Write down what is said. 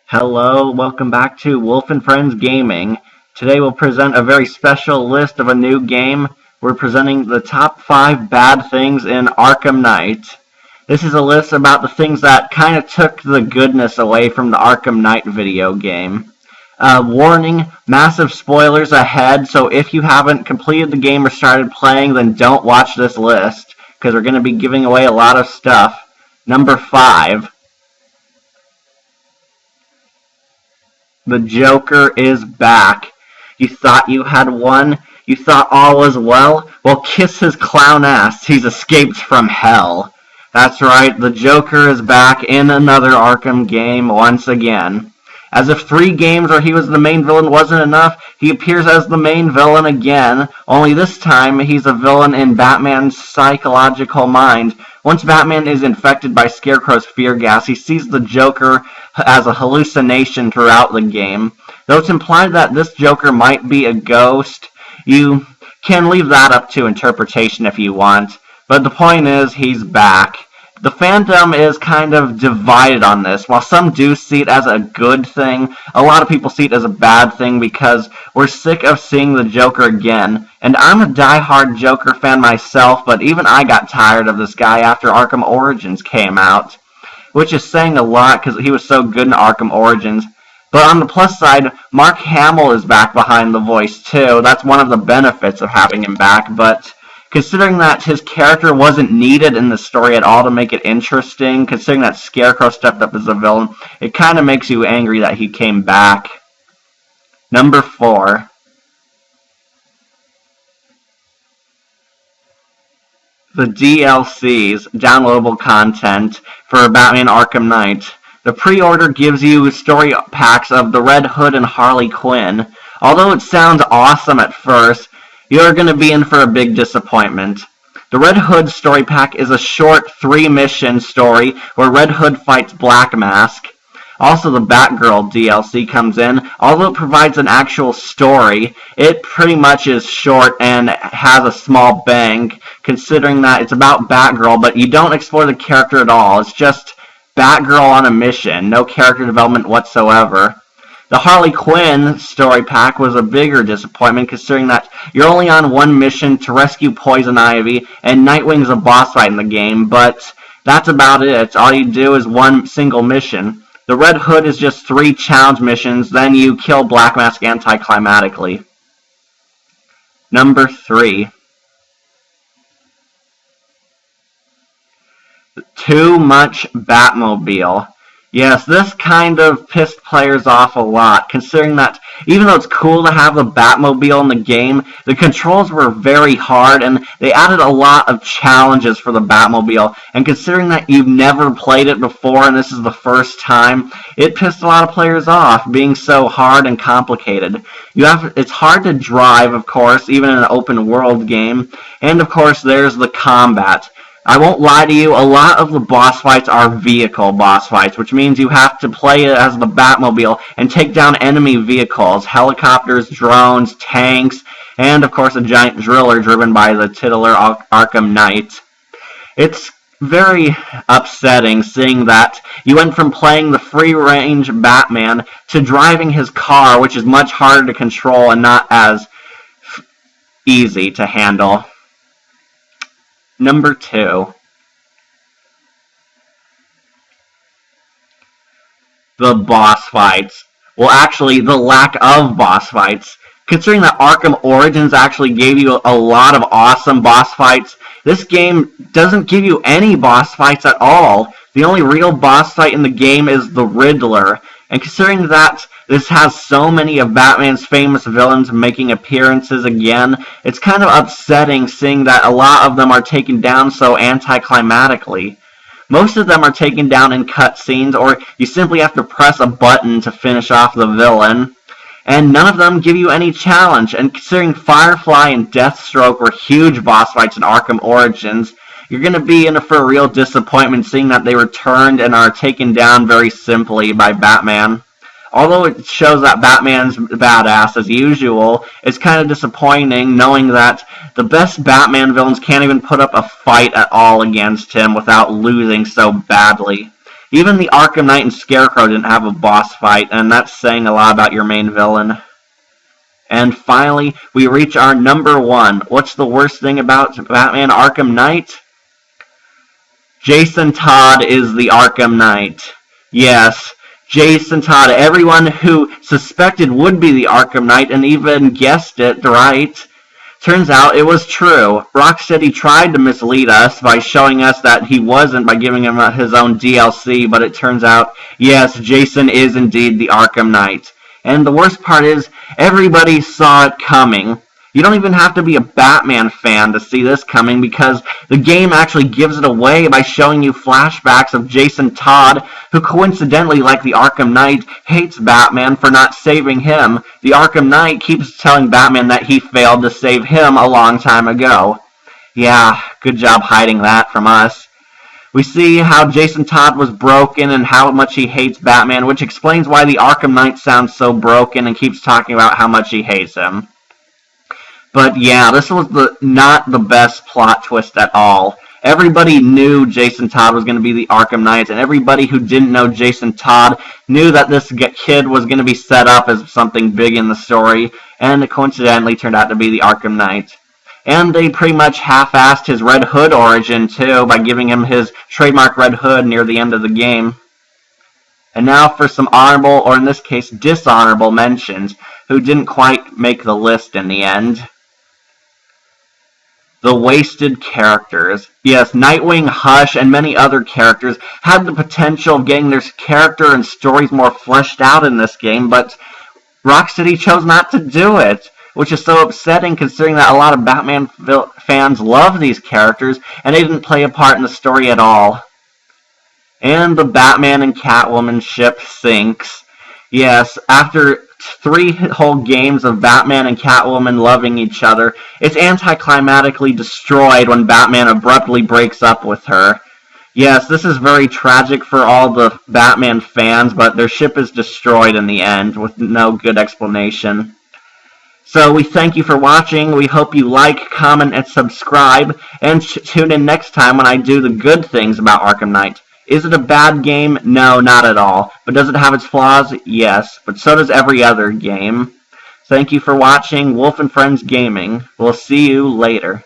Hello, welcome back to Wolf and Friends Gaming. Today we'll present a very special list of a new game. We're presenting the top 5 bad things in Arkham Knight. This is a list about the things that kind of took the goodness away from the Arkham Knight video game. Warning, massive spoilers ahead, so if you haven't completed the game or started playing, then don't watch this list, because we're going to be giving away a lot of stuff. Number 5. The Joker is back. You thought you had won? You thought all was well? Well, kiss his clown ass. He's escaped from hell. That's right, the Joker is back in another Arkham game once again. As if 3 games where he was the main villain wasn't enough, he appears as the main villain again, only this time he's a villain in Batman's psychological mind. Once Batman is infected by Scarecrow's fear gas, he sees the Joker as a hallucination throughout the game. Though it's implied that this Joker might be a ghost, you can leave that up to interpretation if you want. But the point is, he's back. The fandom is kind of divided on this. While some do see it as a good thing, a lot of people see it as a bad thing because we're sick of seeing the Joker again. And I'm a die-hard Joker fan myself, but even I got tired of this guy after Arkham Origins came out. Which is saying a lot because he was so good in Arkham Origins. But on the plus side, Mark Hamill is back behind the voice too. That's one of the benefits of having him back, but considering that his character wasn't needed in the story at all to make it interesting, considering that Scarecrow stepped up as a villain, it kind of makes you angry that he came back. Number 4. The DLCs, downloadable content, for Batman Arkham Knight. The pre-order gives you story packs of the Red Hood and Harley Quinn. Although it sounds awesome at first, you're going to be in for a big disappointment. The Red Hood story pack is a short 3-mission story where Red Hood fights Black Mask. Also, the Batgirl DLC comes in. Although it provides an actual story, it pretty much is short and has a small bang, considering that it's about Batgirl, but you don't explore the character at all. It's just Batgirl on a mission, no character development whatsoever. The Harley Quinn story pack was a bigger disappointment, considering that you're only on one mission to rescue Poison Ivy, and Nightwing's a boss fight in the game, but that's about it. All you do is one single mission. The Red Hood is just 3 challenge missions, then you kill Black Mask anticlimactically. Number 3. Too much Batmobile. Yes, this kind of pissed players off a lot, considering that even though it's cool to have the Batmobile in the game, the controls were very hard, and they added a lot of challenges for the Batmobile, and considering that you've never played it before and this is the first time, it pissed a lot of players off, being so hard and complicated. It's hard to drive, of course, even in an open world game, and of course there's the combat. I won't lie to you, a lot of the boss fights are vehicle boss fights, which means you have to play it as the Batmobile and take down enemy vehicles, helicopters, drones, tanks, and of course a giant driller driven by the titular Arkham Knight. It's very upsetting seeing that you went from playing the free-range Batman to driving his car, which is much harder to control and not as easy to handle. Number 2. The boss fights. Well, actually, the lack of boss fights. Considering that Arkham Origins actually gave you a lot of awesome boss fights, this game doesn't give you any boss fights at all. The only real boss fight in the game is the Riddler. And considering that this has so many of Batman's famous villains making appearances again, it's kind of upsetting seeing that a lot of them are taken down so anticlimactically. Most of them are taken down in cutscenes, or you simply have to press a button to finish off the villain. And none of them give you any challenge, and considering Firefly and Deathstroke were huge boss fights in Arkham Origins, you're going to be in for a real disappointment seeing that they returned and are taken down very simply by Batman. Although it shows that Batman's badass as usual, it's kind of disappointing knowing that the best Batman villains can't even put up a fight at all against him without losing so badly. Even the Arkham Knight and Scarecrow didn't have a boss fight, and that's saying a lot about your main villain. And finally, we reach our number 1. What's the worst thing about Batman Arkham Knight? Jason Todd is the Arkham Knight. Yes, Jason Todd. Everyone who suspected would be the Arkham Knight and even guessed it right. Turns out it was true. Rocksteady tried to mislead us by showing us that he wasn't by giving him his own DLC, but it turns out, yes, Jason is indeed the Arkham Knight. And the worst part is, everybody saw it coming. You don't even have to be a Batman fan to see this coming, because the game actually gives it away by showing you flashbacks of Jason Todd, who coincidentally, like the Arkham Knight, hates Batman for not saving him. The Arkham Knight keeps telling Batman that he failed to save him a long time ago. Yeah, good job hiding that from us. We see how Jason Todd was broken and how much he hates Batman, which explains why the Arkham Knight sounds so broken and keeps talking about how much he hates him. But yeah, this was not the best plot twist at all. Everybody knew Jason Todd was going to be the Arkham Knight, and everybody who didn't know Jason Todd knew that this kid was going to be set up as something big in the story, and it coincidentally turned out to be the Arkham Knight. And they pretty much half-assed his Red Hood origin, too, by giving him his trademark Red Hood near the end of the game. And now for some honorable, or in this case, dishonorable mentions, who didn't quite make the list in the end. The wasted characters. Yes, Nightwing, Hush, and many other characters had the potential of getting their character and stories more fleshed out in this game, but Rocksteady chose not to do it, which is so upsetting considering that a lot of Batman fans love these characters, and they didn't play a part in the story at all. And the Batman and Catwoman ship sinks. Yes, after 3 whole games of Batman and Catwoman loving each other, it's anticlimactically destroyed when Batman abruptly breaks up with her. Yes, this is very tragic for all the Batman fans, but their ship is destroyed in the end with no good explanation. So we thank you for watching. We hope you like, comment, and subscribe, and tune in next time when I do the good things about Arkham Knight. Is it a bad game? No, not at all. But does it have its flaws? Yes. But so does every other game. Thank you for watching Wolf and Friends Gaming. We'll see you later.